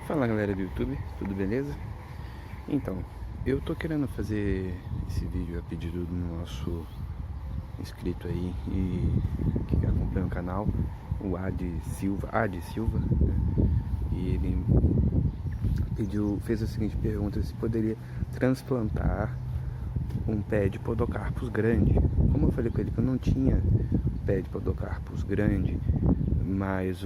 Fala galera do YouTube, tudo beleza? Então, eu tô querendo fazer esse vídeo a pedido do nosso inscrito aí e que acompanha o canal, o Ad Silva, né? E ele fez a seguinte pergunta: se poderia transplantar um pé de podocarpus grande. Como eu falei com ele que eu não tinha pé de podocarpus grande, mas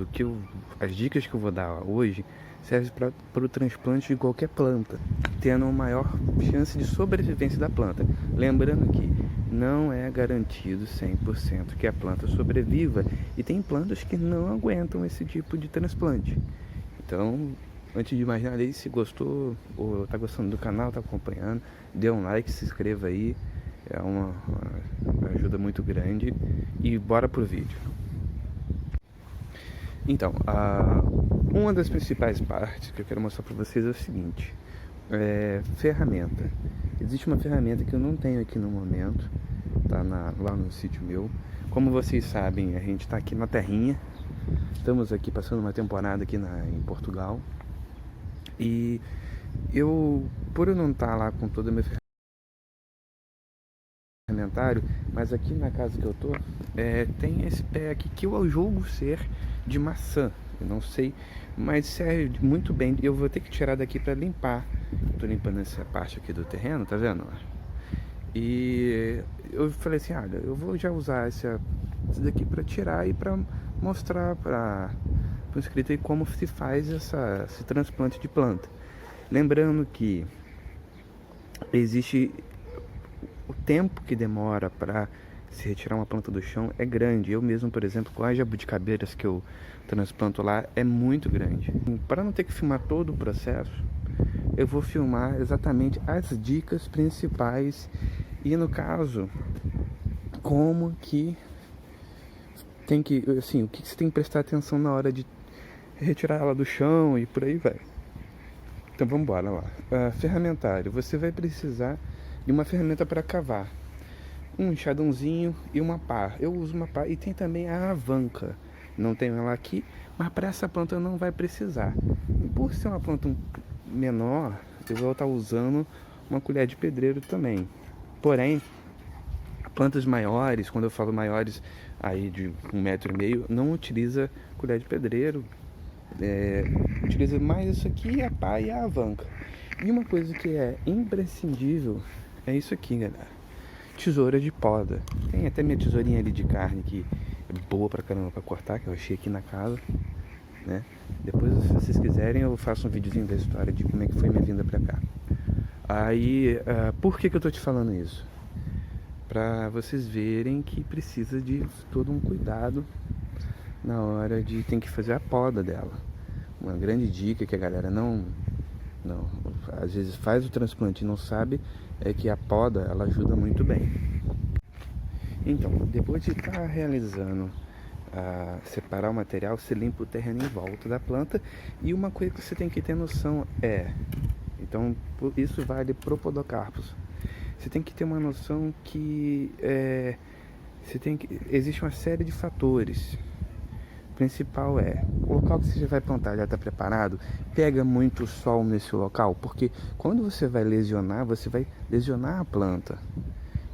as dicas que eu vou dar hoje servem para o transplante de qualquer planta, tendo uma maior chance de sobrevivência da planta. Lembrando que não é garantido 100% que a planta sobreviva, e tem plantas que não aguentam esse tipo de transplante. Então, antes de mais nada aí, se gostou ou tá gostando do canal, tá acompanhando, dê um like, se inscreva aí, é uma ajuda muito grande. E bora pro vídeo. Então, uma das principais partes que eu quero mostrar para vocês é o seguinte: ferramenta. Existe uma ferramenta que eu não tenho aqui no momento, tá lá no sítio meu. Como vocês sabem, a gente está aqui na terrinha, estamos aqui passando uma temporada aqui em Portugal, e por eu não estar lá com toda a minha ferramentário, mas aqui na casa que eu tô, tem esse pé aqui que eu julgo ser de maçã. Eu não sei, mas serve muito bem. Eu vou ter que tirar daqui para limpar. Eu tô limpando essa parte aqui do terreno, tá vendo? E eu falei assim, olha, eu vou já usar esse daqui para tirar e para mostrar para o inscrito aí como se faz esse transplante de planta. Lembrando que existe o tempo que demora para se retirar uma planta do chão é grande. Eu mesmo, por exemplo, com as jabuticabeiras que eu transplanto lá, é muito grande. Para não ter que filmar todo o processo, eu vou filmar exatamente as dicas principais e, no caso, como que tem que, assim, o que você tem que prestar atenção na hora de retirar ela do chão e por aí vai. Então vamos embora lá. Ferramentário, você vai precisar de uma ferramenta para cavar, um enxadãozinho e uma pá. Eu uso uma pá, e tem também a alavanca. Não tenho ela aqui, mas para essa planta não vai precisar. Por ser uma planta menor, eu vou estar usando uma colher de pedreiro também. Porém, plantas maiores, quando eu falo maiores aí de 1,5 m, não utiliza colher de pedreiro. Utiliza mais isso aqui, a pá e a alavanca. E uma coisa que é imprescindível é isso aqui, galera: tesoura de poda. Tem até minha tesourinha ali de carne que é boa pra caramba pra cortar, que eu achei aqui na casa, né? Depois, se vocês quiserem, eu faço um videozinho da história de como é que foi minha vinda pra cá. Aí, por que eu tô te falando isso? Pra vocês verem que precisa de todo um cuidado na hora de tem que fazer a poda dela. Uma grande dica que a galera não às vezes faz o transplante e não sabe é que a poda, ela ajuda muito bem. Então, depois de estar realizando separar o material, você limpa o terreno em volta da planta. E uma coisa que você tem que ter noção então isso vale pro podocarpus, você tem que ter uma noção que existe uma série de fatores. O principal o local que você vai plantar já está preparado. Pega muito sol nesse local, porque quando você vai lesionar, você vai lesionar a planta.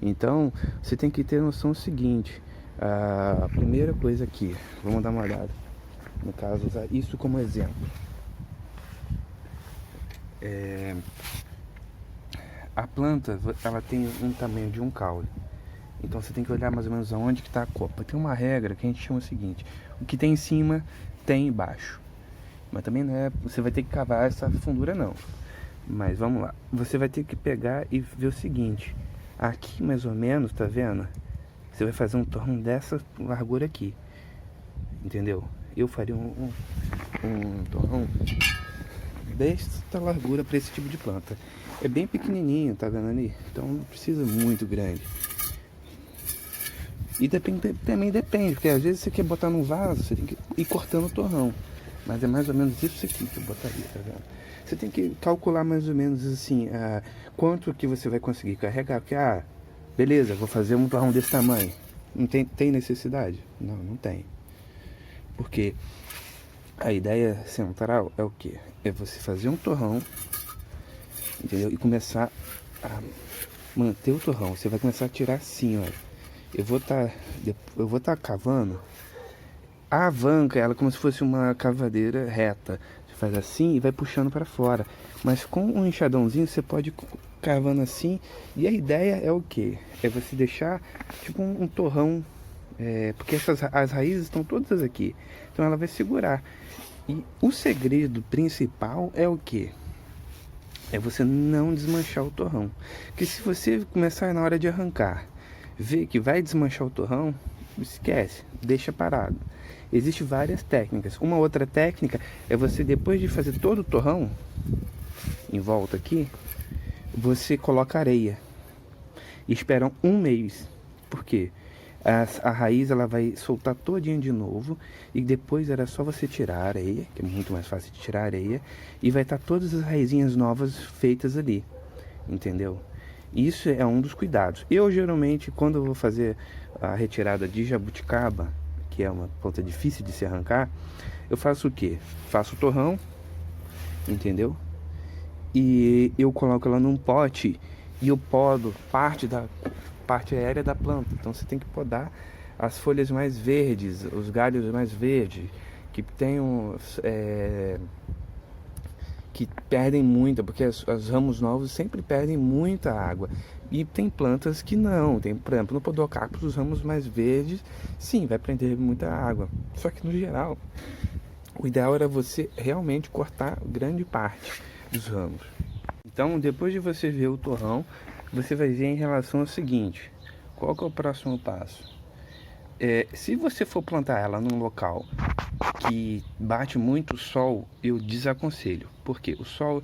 Então você tem que ter noção do seguinte: a primeira coisa aqui, vamos dar uma olhada, no caso, usar isso como exemplo. A planta, ela tem um tamanho de um caule. Então você tem que olhar mais ou menos aonde que está a copa. Tem uma regra que a gente chama o seguinte: o que tem em cima tem embaixo. Mas também não é, você vai ter que cavar essa fundura não. Mas vamos lá, você vai ter que pegar e ver o seguinte: aqui mais ou menos, tá vendo? Você vai fazer um torno dessa largura aqui, entendeu? Eu faria um torrão desta largura para esse tipo de planta. É bem pequenininho, tá vendo ali? Então não precisa muito grande. E também depende, porque às vezes você quer botar num vaso, você tem que ir cortando o torrão. Mas é mais ou menos isso aqui que eu botaria, tá vendo? Você tem que calcular mais ou menos assim, quanto que você vai conseguir carregar. Porque, beleza, vou fazer um torrão desse tamanho. Não tem necessidade? Não tem. Porque A ideia central é o que? É você fazer um torrão, entendeu? E começar a manter o torrão. Você vai começar a tirar assim, ó. Eu vou tá cavando. A vanca, ela é como se fosse uma cavadeira reta. Você faz assim e vai puxando para fora. Mas com um enxadãozinho você pode ir cavando assim. E a ideia é o que? É você deixar tipo um torrão. Porque as raízes estão todas aqui. Então ela vai segurar. E o segredo principal é o que? É você não desmanchar o torrão. Porque se você começar na hora de arrancar, ver que vai desmanchar o torrão, esquece, deixa parado. Existem várias técnicas. Uma outra técnica é você, depois de fazer todo o torrão, em volta aqui, você coloca areia. E espera um mês. Por quê? A raiz ela vai soltar todinha de novo e depois era só você tirar a areia, que é muito mais fácil de tirar a areia, e vai estar todas as raizinhas novas feitas ali, entendeu? Isso é um dos cuidados. Eu geralmente, quando eu vou fazer a retirada de jabuticaba, que é uma planta difícil de se arrancar, eu faço o quê? Faço o torrão, entendeu? E eu coloco ela num pote e eu podo parte aérea da planta. Então você tem que podar as folhas mais verdes, os galhos mais verdes, que tenham que perdem muita, porque os ramos novos sempre perdem muita água. E tem plantas que não, tem, por exemplo, no Podocarpus, os ramos mais verdes, sim, vai prender muita água. Só que no geral, o ideal era você realmente cortar grande parte dos ramos. Então, depois de você ver o torrão, você vai ver em relação ao seguinte: qual que é o próximo passo? Se você for plantar ela num local que bate muito sol, eu desaconselho. Porque o sol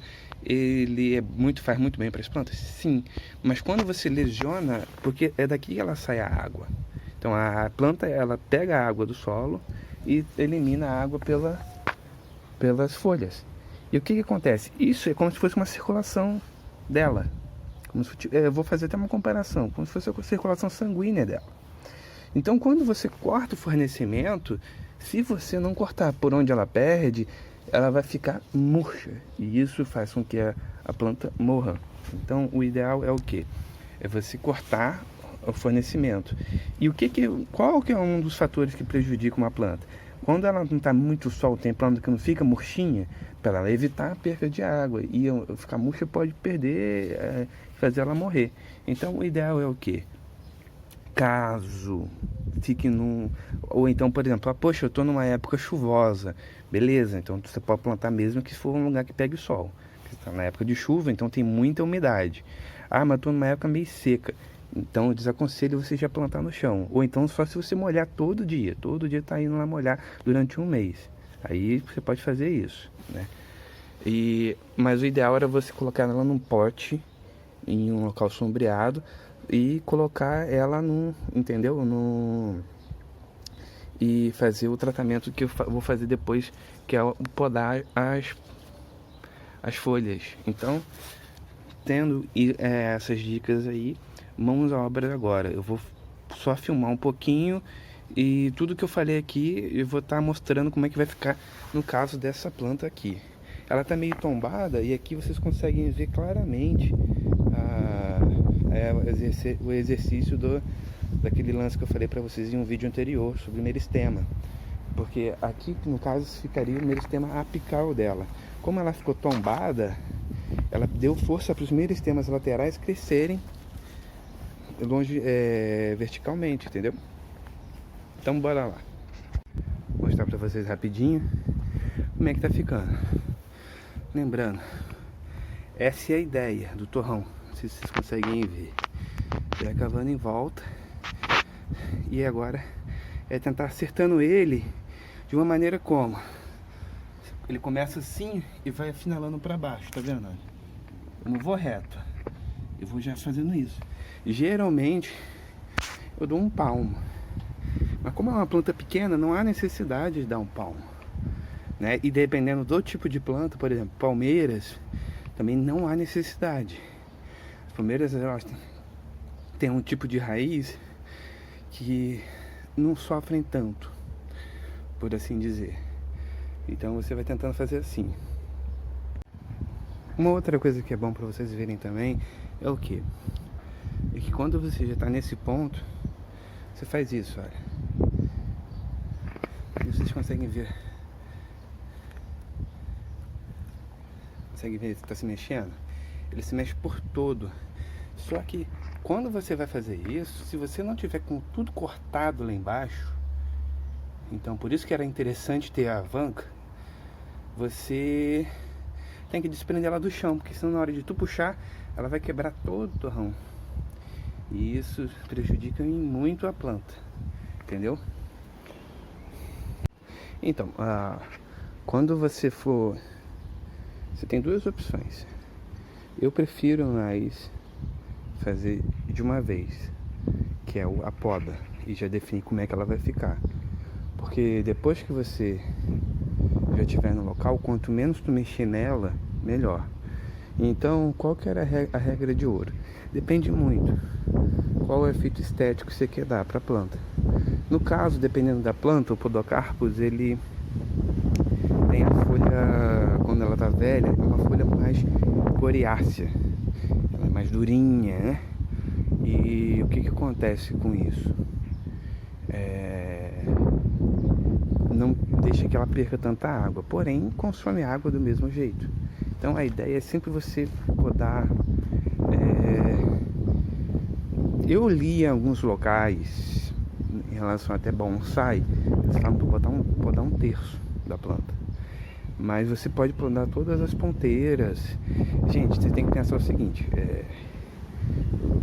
faz muito bem para as plantas? Sim, mas quando você lesiona, porque é daqui que ela sai a água. Então a planta ela pega a água do solo e elimina a água pelas folhas. E o que acontece? Isso é como se fosse uma circulação dela. Eu vou fazer até uma comparação, como se fosse a circulação sanguínea dela. Então, quando você corta o fornecimento, se você não cortar por onde ela perde, ela vai ficar murcha. E isso faz com que a planta morra. Então, o ideal é o quê? É você cortar o fornecimento. E qual que é um dos fatores que prejudica uma planta? Quando ela não está muito sol, tem planta que não fica murchinha, para ela evitar a perda de água. E ficar murcha pode perder, fazer ela morrer. Então, o ideal é o quê? Caso fique num... Ou então, por exemplo, poxa, eu estou numa época chuvosa. Beleza, então você pode plantar mesmo que for um lugar que pegue sol. Você está na época de chuva, então tem muita umidade. Ah, mas estou numa época meio seca. Então eu desaconselho você já plantar no chão. Ou então só se você molhar todo dia. Todo dia está indo lá molhar durante um mês. Aí você pode fazer isso, né? Mas o ideal era você colocar ela num pote, em um local sombreado, e colocar ela entendeu? E fazer o tratamento que eu vou fazer depois, que é podar as folhas. Então, tendo essas dicas aí, mãos à obra agora. Eu vou só filmar um pouquinho e tudo que eu falei aqui eu vou estar mostrando como é que vai ficar no caso dessa planta aqui. Ela tá meio tombada e aqui vocês conseguem ver claramente o exercício daquele lance que eu falei para vocês em um vídeo anterior sobre o meristema. Porque aqui, no caso, ficaria o meristema apical dela. Como ela ficou tombada, ela deu força para os meristemas laterais crescerem verticalmente, entendeu? Então bora lá. Vou mostrar para vocês rapidinho como é que tá ficando. Lembrando, essa é a ideia do torrão. Não sei se vocês conseguem ver. Vai cavando em volta. E agora é tentar acertando ele de uma maneira como? Ele começa assim e vai afinalando para baixo, tá vendo? Eu não vou reto. Eu vou já fazendo isso. Geralmente eu dou um palmo. Mas como é uma planta pequena, não há necessidade de dar um palmo, né? E dependendo do tipo de planta, por exemplo, palmeiras, também não há necessidade. As palmeiras, elas têm um tipo de raiz que não sofrem tanto, por assim dizer. Então você vai tentando fazer assim. Uma outra coisa que é bom para vocês verem também é o que? É que quando você já está nesse ponto, você faz isso, olha. E vocês conseguem ver. Consegue ver que está se mexendo? Ele se mexe por todo. Só que quando você vai fazer isso, se você não tiver com tudo cortado lá embaixo, então por isso que era interessante ter a alavanca, você tem que desprender ela do chão, porque senão na hora de tu puxar, ela vai quebrar todo o torrão. E isso prejudica muito a planta, entendeu? Então, quando você for... Você tem duas opções. Eu prefiro mais fazer de uma vez, que é a poda, e já definir como é que ela vai ficar. Porque depois que você já estiver no local, quanto menos tu mexer nela, melhor. Então, qual que era a regra de ouro? Depende muito qual é o efeito estético que você quer dar para a planta. No caso, dependendo da planta, o Podocarpus, ele tem a folha, quando ela tá velha, é uma folha mais coriácea, ela é mais durinha, né? E o que acontece com isso? Não deixa que ela perca tanta água, porém consome água do mesmo jeito. Então a ideia é sempre você podar. Eu li em alguns locais, em relação até bonsai, eles falam para podar um terço da planta. Mas você pode podar todas as ponteiras. Gente, você tem que pensar o seguinte,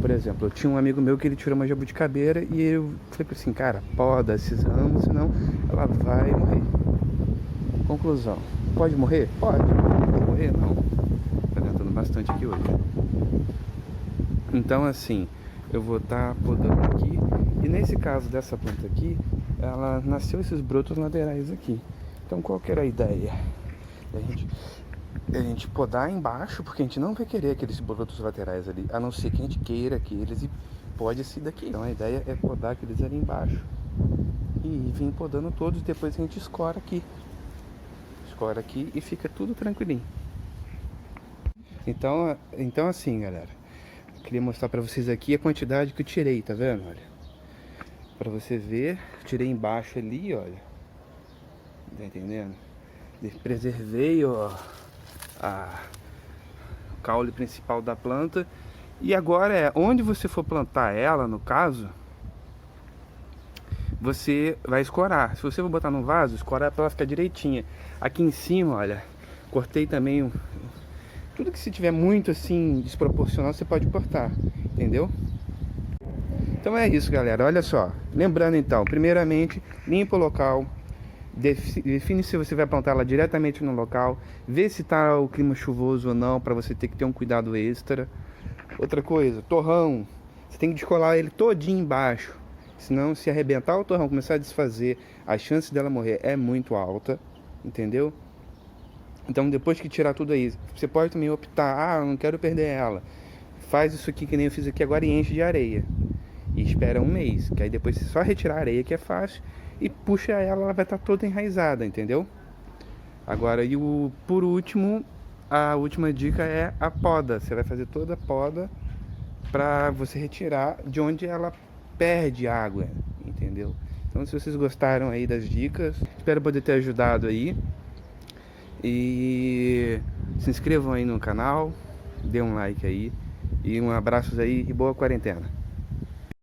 por exemplo, eu tinha um amigo meu que ele tirou uma jabuticabeira e eu falei assim, cara, poda esses ramos, senão ela vai morrer. Conclusão, pode morrer? Pode. Pode morrer? Não. Tá ventando bastante aqui hoje. Então assim, eu vou estar podando aqui. E nesse caso dessa planta aqui, ela nasceu esses brotos laterais aqui. Então qual que era a ideia? A gente podar embaixo, porque a gente não vai querer aqueles brotos laterais ali, a não ser que a gente queira aqueles e pode ser daqui. Então a ideia é podar aqueles ali embaixo e vir podando todos, depois a gente escora aqui. Escora aqui e fica tudo tranquilinho. Então assim, galera, eu queria mostrar pra vocês aqui a quantidade que eu tirei, tá vendo? Olha, pra você ver, tirei embaixo ali, olha. Tá entendendo? Preservei, ó, o caule principal da planta. E agora onde você for plantar ela, no caso, você vai escorar. Se você for botar no vaso, escorar pra ela ficar direitinha. Aqui em cima, olha, cortei também tudo que se tiver muito assim desproporcional, você pode cortar, entendeu? Então é isso, galera, olha só. Lembrando então, primeiramente, limpa o local. Define se você vai plantar ela diretamente no local. Vê se está o clima chuvoso ou não, para você ter que ter um cuidado extra. Outra coisa, torrão, você tem que descolar ele todinho embaixo. Senão, se arrebentar o torrão, começar a desfazer, a chance dela morrer é muito alta, entendeu? Então depois que tirar tudo aí, você pode também optar, eu não quero perder ela. Faz isso aqui que nem eu fiz aqui agora e enche de areia. E espera um mês, que aí depois você só retirar a areia, que é fácil, e puxa ela vai estar toda enraizada, entendeu? Agora, por último, a última dica é a poda. Você vai fazer toda a poda para você retirar de onde ela perde água, entendeu? Então, se vocês gostaram aí das dicas, espero poder ter ajudado aí. E se inscrevam aí no canal, dê um like aí, e um abraço aí e boa quarentena.